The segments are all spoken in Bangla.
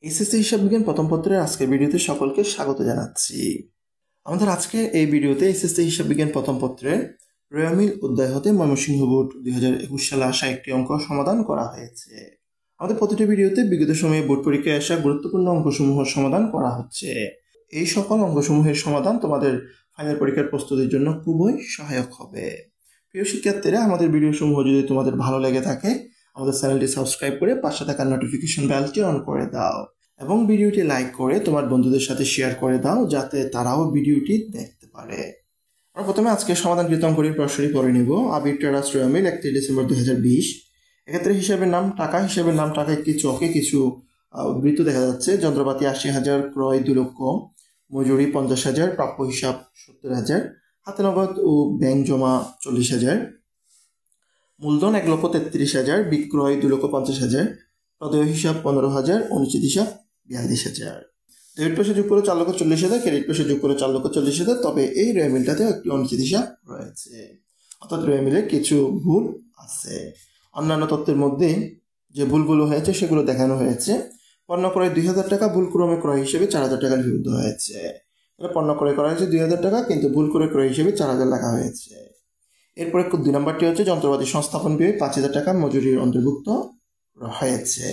এসএসসি হিসাব বিজ্ঞান প্রথম পত্রের আজকের ভিডিওতে সকলকে স্বাগত জানাচ্ছি। আমাদের আজকে এই ভিডিওতে এসএসসি হিসাব বিজ্ঞান প্রথম পত্রের রয়ামিল অধ্যায় হতে ময়মনসিংহ বোর্ড 2021 সালে আসা একটি অঙ্ক সমাধান করা হয়েছে। আমাদের প্রতিটি ভিডিওতে বিগত সময়ে বোর্ড পরীক্ষায় আসা গুরুত্বপূর্ণ অঙ্কসমূহের সমাধান করা হচ্ছে। এই সকল অঙ্কসমূহের সমাধান তোমাদের ফাইনাল পরীক্ষার প্রস্তুতির জন্য খুবই সহায়ক হবে। প্রিয় শিক্ষার্থীরা, আমাদের ভিডিওসমূহ যদি তোমাদের ভালো লেগে থাকে আমাদের চ্যানেলটি সাবস্ক্রাইব করে পাশে থাকা নোটিফিকেশন বেলটি অন করে দাও এবং ভিডিওটি লাইক করে তোমার বন্ধুদের সাথে শেয়ার করে দাও যাতে তারাও ভিডিওটি দেখতে পারে। আমরা প্রথমে আজকে সমাধানকৃত অঙ্কটির প্রশ্নটি পড়ে নেব। আবির টেরাস রয়ামিল 31 ডিসেম্বর 2020। এক্ষেত্রে হিসাবের নাম টাকা, হিসাবের নাম টাকা একটি চকে কিছু উদ্বৃত্ত দেখা যাচ্ছে। যন্ত্রপাতি 80,000, ক্রয় 2 লক্ষ, মজুরি 50,000, প্রাপ্য হিসাব 70,000, হাতে নগদ ও ব্যাংক জমা 40,000, মূলধন 1,33,000, বিক্রয় 2,50,000, প্রদেয় হিসাব 15,000, অনুচিত হিসাব 42,000। ডেবিট পয়সা যোগ করে 4,40,000, ক্রেডিট পয়সা যোগ করে 4,40,000। তবে এই রয়ামিলটাতেও একটি অনুচিত হিসাব রয়েছে, অর্থাৎ রয়ামিলের কিছু ভুল আছে। অন্যান্য তথ্যের মধ্যে যে ভুলগুলো হয়েছে সেগুলো দেখানো হয়েছে। পণ্য ক্রয় 2,000 টাকা, ভুল ক্রমে ক্রয় হিসেবে 4,000 টাকা লিপিবদ্ধ হয়েছে। পণ্য ক্রয় করা হয়েছে 2,000 টাকা, কিন্তু ভুল করে ক্রয় হিসেবে 4,000 লেখা হয়েছে। এরপরে 2 নম্বরটি হচ্ছে যন্ত্রপাতি সংস্থাপন ব্যয় 5,000 টাকা মজুরির অন্তর্ভুক্ত হয়েছে।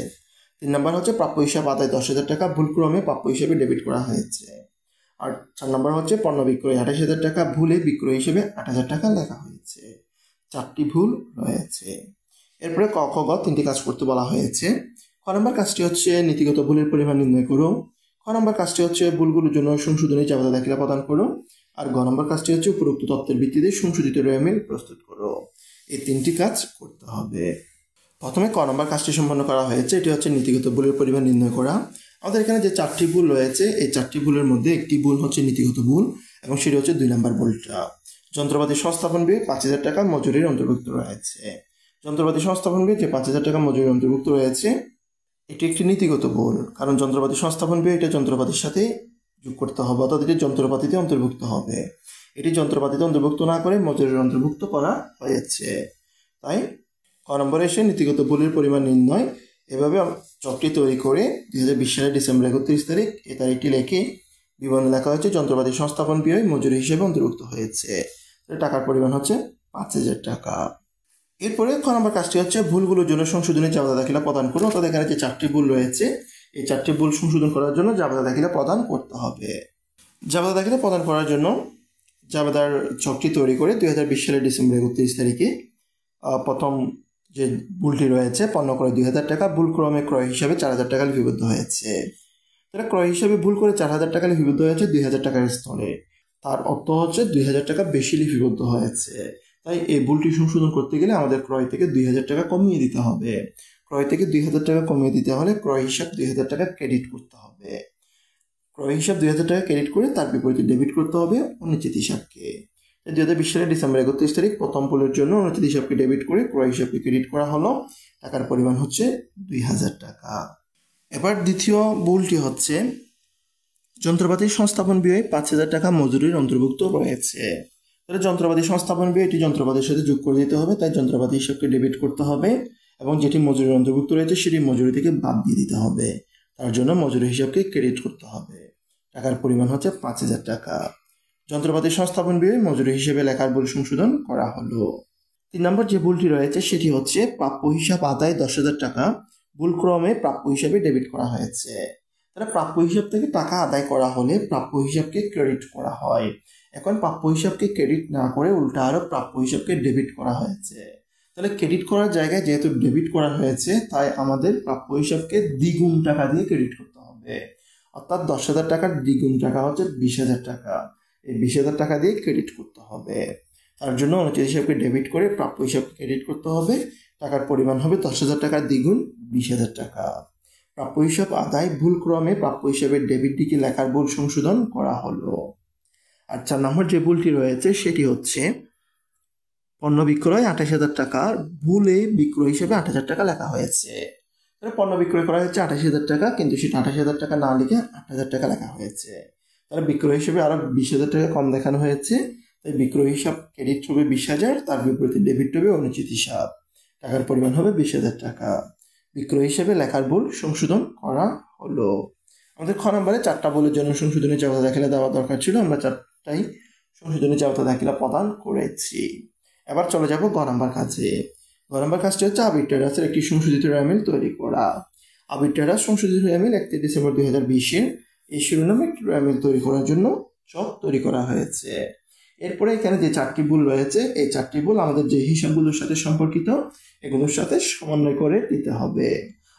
3 নম্বর হচ্ছে প্রাপ্য হিসাব আদায় 10,000 টাকা, ভুল ক্রমে প্রাপ্য হিসেবে ডেবিট করা হয়েছে। আর 4 নম্বর হচ্ছে পণ্য বিক্রয় 28,000 টাকা, ভুলে বিক্রয় হিসেবে 8,000 টাকা লেখা হয়েছে। 4টি ভুল রয়েছে। এরপরে ক খ গ 3টি কাজ করতে বলা হয়েছে। ক নম্বর কাজটি হচ্ছে নীতিগত ভুলের পরিমাণ নির্ণয় করো। খ নম্বর কাজটি হচ্ছে ভুলগুলোর জন্য সংশোধনী জাবেদা দাখিলা প্রদান করো। আর গ নম্বর কাজটি হচ্ছে উপরোক্ত তথ্যের ভিত্তিতে সংশোধিত রয়ামিল প্রস্তুত করো। এই 3টি কাজ করতে হবে। প্রথমে ক নম্বর কাজটি সম্পন্ন করা হয়েছে। এটি হচ্ছে নীতিগত ভুলের পরিমাণ নির্ণয় করা। আমাদের এখানে যে 4টি ভুল রয়েছে, এই 4টি ভুলের মধ্যে একটি ভুল হচ্ছে নীতিগত ভুল এবং সেটি হচ্ছে 2 নম্বর ভুলটা। যন্ত্রপাতি সংস্থাপন ব্যয় 5,000 টাকা মজুরির অন্তর্ভুক্ত রয়েছে। যন্ত্রপাতি সংস্থাপন ব্যয় যে 5,000 টাকা মজুরির অন্তর্ভুক্ত রয়েছে এটি একটি নীতিগত ভুল, কারণ যন্ত্রপাতি সংস্থাপন ব্যয় এটা যন্ত্রপাতির সাথে যোগ করতে হবে, অর্থাৎ এটি যন্ত্রপাতিতে অন্তর্ভুক্ত হবে। এটি যন্ত্রপাতিতে অন্তর্ভুক্ত না করে মজুরির অন্তর্ভুক্ত করা হয়েছে। তাই ক নম্বরে এসে নীতিগত ভুলের পরিমাণ নির্ণয় এভাবে চকটি তৈরি করে 2020 সালের ডিসেম্বর 31 তারিখ এই তারিখটি লিখে বিবরণে লেখা হয়েছে যন্ত্রপাতি সংস্থাপন ব্যয় মজুরি হিসেবে অন্তর্ভুক্ত হয়েছে। টাকার পরিমাণ হচ্ছে 5,000 টাকা। এরপরে খ নম্বর কাজটি হচ্ছে ভুলগুলোর জন্য সংশোধনী জাবেদা দাখিলা প্রদান করুন। অর্থাৎ এখানে যে 4টি ভুল রয়েছে এই 4টি ভুল সংশোধন করার জন্য জাবেদা দাখিলা প্রদান করতে হবে। জাবেদা দাখিলা প্রদান করার জন্য জাবেদার চকটি তৈরি করে 2020 সালের ডিসেম্বর 31 তারিখে প্রথম যে ভুলটি রয়েছে পণ্য ক্রয় 2,000 টাকা, ভুল ক্রমে ক্রয় হিসাবে 4,000 টাকা লিপিবদ্ধ হয়েছে। তাহলে ক্রয় হিসাবে ভুল করে 4,000 টাকা লিপিবদ্ধ হয়েছে 2,000 টাকার স্থলে, তার অর্থ হচ্ছে 2,000 টাকা বেশি লিপিবদ্ধ হয়েছে। তাই এই ভুলটি সংশোধন করতে গেলে আমাদের ক্রয় থেকে 2,000 টাকা কমিয়ে দিতে হবে। ক্রয় থেকে 2,000 টাকা কমিয়ে দিতে হলে ক্রয় হিসাব 2,000 টাকা ক্রেডিট করতে হবে। ক্রয় হিসাব 2,000 টাকা ক্রেডিট করে তার বিপরীতে ডেবিট করতে হবে অনুচিত হিসাবকে। 2020 সালের ডিসেম্বর 31 তারিখ প্রথম ভুলের জন্য অনুচিত হিসাবকে ডেবিট করে ক্রয় হিসাবকে ক্রেডিট করা হলো। টাকার পরিমাণ হচ্ছে 2,000 টাকা। এবার দ্বিতীয় ভুলটি হচ্ছে যন্ত্রপাতির সংস্থাপন ব্যয় 5,000 টাকা মজুরির অন্তর্ভুক্ত রয়েছে। তাহলে যন্ত্রপাতি সংস্থাপন ব্যয় এটি যন্ত্রপাতির সাথে যোগ করে দিতে হবে, তাই যন্ত্রপাতি হিসাবকে ডেবিট করতে হবে এবং যেটি মজুরির অন্তর্ভুক্ত রয়েছে সেটি মজুরি থেকে বাদ দিয়ে দিতে হবে। তার জন্য মজুরি হিসাবকে ক্রেডিট করতে হবে। টাকার পরিমাণ হচ্ছে 5,000 টাকা। যন্ত্রপাতি সংস্থাপন ব্যয় মজুরি হিসেবে লেখার ভুল সংশোধন করা হলো। 3 নম্বর যে ভুলটি রয়েছে সেটি হচ্ছে প্রাপ্য হিসাব আদায় 10,000 টাকা, ভুল ক্রমে প্রাপ্য হিসাবে ডেবিট করা হয়েছে। তাহলে প্রাপ্য হিসাব থেকে টাকা আদায় করা হলে প্রাপ্য হিসাবকে ক্রেডিট করা হয়। এখন প্রাপ্য হিসাবকে ক্রেডিট না করে উল্টা আরো প্রাপ্য হিসাবকে ডেবিট করা হয়েছে। তাহলে ক্রেডিট করার জায়গায় যেহেতু ডেবিট করা হয়েছে তাই আমাদের প্রাপ্য হিসাবকে দ্বিগুণ টাকা দিয়ে ক্রেডিট করতে হবে, অর্থাৎ 10,000 টাকার দ্বিগুণ টাকা হচ্ছে 20,000 টাকা। এই 20,000 টাকা দিয়ে ক্রেডিট করতে হবে। তার জন্য অনুচিত হিসাবকে ডেবিট করে প্রাপ্য হিসাবকে ক্রেডিট করতে হবে। টাকার পরিমাণ হবে 10,000 টাকার দ্বিগুণ 20,000 টাকা। প্রাপ্য হিসাব আদায় ভুল ক্রমে প্রাপ্য হিসাবের ডেবিট দিকে লেখার ভুল সংশোধন করা হলো। আর 4 নম্বর যে ভুলটি রয়েছে সেটি হচ্ছে পণ্য বিক্রয় 28,000 টাকা, ভুলে বিক্রয় হিসেবে 8,000 টাকা লেখা হয়েছে। তাহলে পণ্য বিক্রয় করা হয়েছে 28,000 টাকা, কিন্তু সেটা 28,000 টাকা না লিখে 8,000 টাকা লেখা হয়েছে। তাহলে বিক্রয় হিসেবে আরো 20,000 টাকা কম দেখানো হয়েছে। তাই বিক্রয় হিসাব ক্রেডিট হবে 20,000, তার বিপরীতে ডেবিট হবে অনুচিত হিসাব। টাকার পরিমাণ হবে 20,000 টাকা। বিক্রয় হিসেবে লেখার ভুল সংশোধন করা হলো। আমাদের খ নম্বরে 4টা ভুলের জন্য সংশোধনী জাবেদা দাখিলা দেওয়া দরকার ছিল, আমরা 4টাই সংশোধনী জাবেদা দাখিলা প্রদান করেছি। এবার চলে যাব গ নম্বর কাজে। গ নম্বর কাজটি হচ্ছে আরবিট্রাসের একটি সংশোধিত রেমিল তৈরি করা। আরবিট্রাস সংশোধিত রেমিল 31 ডিসেম্বর 2020 এই শিরোনামে একটি রেমিল তৈরি করার জন্য চক তৈরি করা হয়েছে। এরপরে এখানে যে 4টি ভুল রয়েছে, এই 4টি ভুল আমাদের যে হিসাবগুলোর সাথে সম্পর্কিত এগুলোর সাথে সমন্বয় করে দিতে হবে।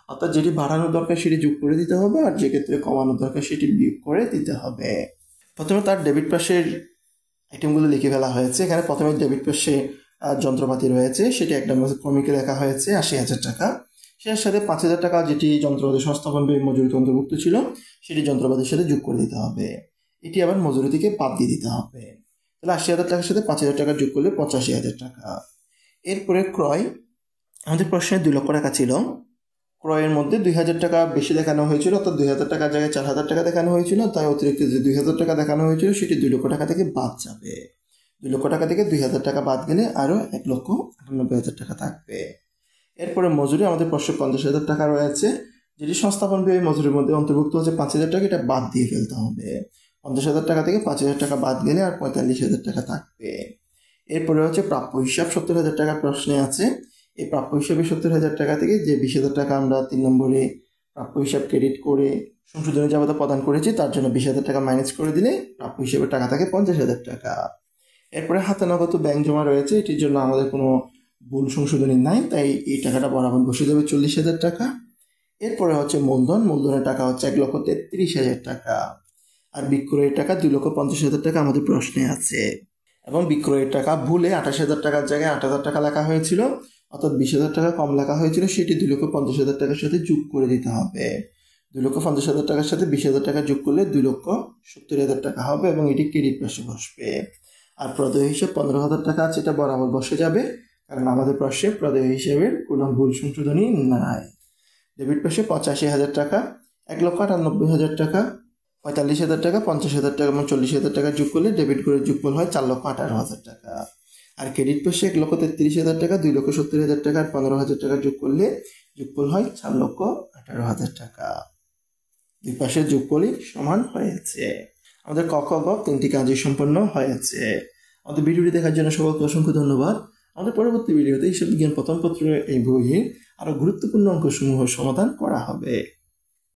অর্থাৎ যেটি বাড়ানোর দরকার সেটি যোগ করে দিতে হবে, আর যে ক্ষেত্রে কমানোর দরকার সেটি বিয়োগ করে দিতে হবে। প্রথমে তার ডেবিট পাশের আইটেমগুলো লিখে ফেলা হয়েছে। এখানে প্রথমে ডেবিট পাশে যন্ত্রপাতি রয়েছে, সেটি এক নম্বর ক্রমিকে লেখা হয়েছে 80,000 টাকা। সেটার সাথে 5,000 টাকা যেটি যন্ত্রপাতি সংস্থাপন ব্যয় মজুরিতে অন্তর্ভুক্ত ছিল সেটি যন্ত্রপাতির সাথে যোগ করে দিতে হবে। এটি আবার মজুরি থেকে বাদ দিয়ে দিতে হবে। তাহলে 80,000 টাকার সাথে 5,000 টাকা যোগ করলে 85,000 টাকা। এরপরে ক্রয়, আমাদের প্রশ্নে 2 লক্ষ টাকা ছিল। ক্রয়ের মধ্যে 2,000 টাকা বেশি দেখানো হয়েছিল, অর্থাৎ 2,000 টাকার জায়গায় 4,000 টাকা দেখানো হয়েছিল। তাই অতিরিক্ত যে 2,000 টাকা দেখানো হয়েছিল সেটি 2 লক্ষ টাকা থেকে বাদ যাবে। 2 লক্ষ টাকা থেকে 2,000 টাকা বাদ গেলে আরও 1,98,000 টাকা থাকবে। এরপরে মজুরি, আমাদের প্রশ্নে 50,000 টাকা রয়েছে, যেটি সংস্থাপন ব্যয় মজুরির মধ্যে অন্তর্ভুক্ত হচ্ছে 5,000 টাকা, এটা বাদ দিয়ে ফেলতে হবে। 50,000 টাকা থেকে 5,000 টাকা বাদ গেলে আর 45,000 টাকা থাকবে। এরপরে হচ্ছে প্রাপ্য হিসাব, 70,000 টাকার প্রশ্নে আছে। এই প্রাপ্য হিসাবে 70,000 টাকা থেকে যে 20,000 টাকা আমরা 3 নম্বরে প্রাপ্য হিসাব ক্রেডিট করে সংশোধনী জাবেদা প্রদান করেছি, তার জন্য 20,000 টাকা মাইনাস করে দিলে প্রাপ্য হিসাবে টাকা থাকে 50,000 টাকা। এরপরে হাতে নগদ ব্যাংক জমা রয়েছে, এটির জন্য আমাদের কোনো ভুল সংশোধনী নাই, তাই এই টাকাটা বরাবর বসে যাবে 40,000 টাকা। এরপরে হচ্ছে মূলধন, মূলধনের টাকা হচ্ছে 1,33,000 টাকা। আর বিক্রয়ের টাকা 2,50,000 টাকা আমাদের প্রশ্নে আছে। এবং বিক্রয়ের টাকা ভুলে 28,000 টাকার জায়গায় 8,000 টাকা লেখা হয়েছিল, অর্থাৎ 20,000 টাকা কম লেখা হয়েছিল, সেটি 2,50,000 টাকার সাথে যোগ করে দিতে হবে। 2,50,000 টাকার সাথে 20,000 টাকা যোগ করলে 2,70,000 টাকা হবে এবং এটি ক্রেডিট পাশে বসবে। আর প্রদেয় হিসাব 15,000 টাকা আছে, এটা বরাবর বসে যাবে, কারণ আমাদের প্রশ্নে প্রদেয় হিসাবের কোনো ভুল সংশোধনী নাই। ডেবিট পাশে 85,000 টাকা, 1,98,000 টাকা, 45,000 টাকা, 50,000 টাকা এবং 40,000 টাকা যোগ করলে ডেবিট করে যোগফল হয় 4,18,000 টাকা। আর ক্রেডিট পাশে 1,33,000 টাকা, 2,70,000 টাকা আর 15,000 টাকা যোগ করলে যোগফল হয় 4,18,000 টাকা। দুই পাশের যোগফলই সমান হয়েছে। আমাদের ক, খ, গ 3টি কাজই সম্পন্ন হয়েছে। আমাদের ভিডিওটি দেখার জন্য সকলকে অসংখ্য ধন্যবাদ। আমাদের পরবর্তী ভিডিওতে হিসাব বিজ্ঞান প্রথম পত্রের এই বইয়ের আরও গুরুত্বপূর্ণ অঙ্কসমূহ সমাধান করা হবে।